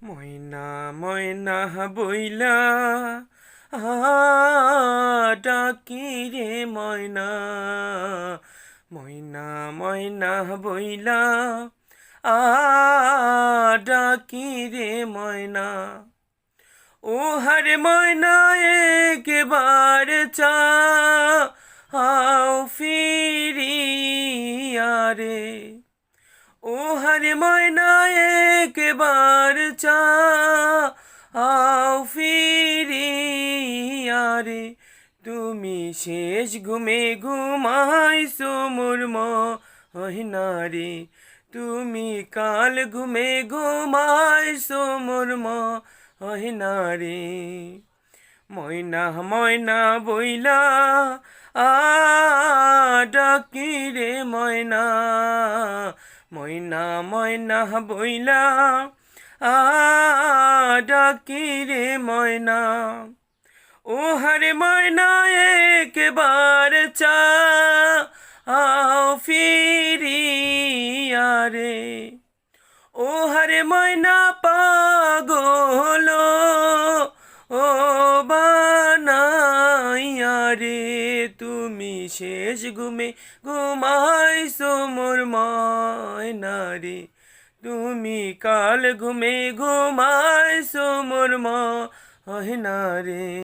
ময়না ময়না বইলা ডাকি রে ময়না, ময়না ময়না বইলা ডাকি রে ময়না। ও হারে ময়না একবার চাও ফিরিয়া রে, ও হারে ময়না একবার চাও ফিরিয়া রে। তুমি শেষ ঘুমে ঘুমাইছো মোর ময়না রে, তুমি কাল ঘুমে ঘুমাইছো মোর ময়না রে। ময়না ময়না বইলা ডাকি রে ময়না, ময়না ময়না বইলা ডাকি রে ময়না। ও হারে ময়না একবার চাও ফিরিয়া রে, ও হারে ময়না পাগল ও বানাইয়া রে। তুমি শেষ ঘুমে ঘুমাইছো মোর ময়না রে, তুমি কাল ঘুমে ঘুমাইছো মোর ময়না রে।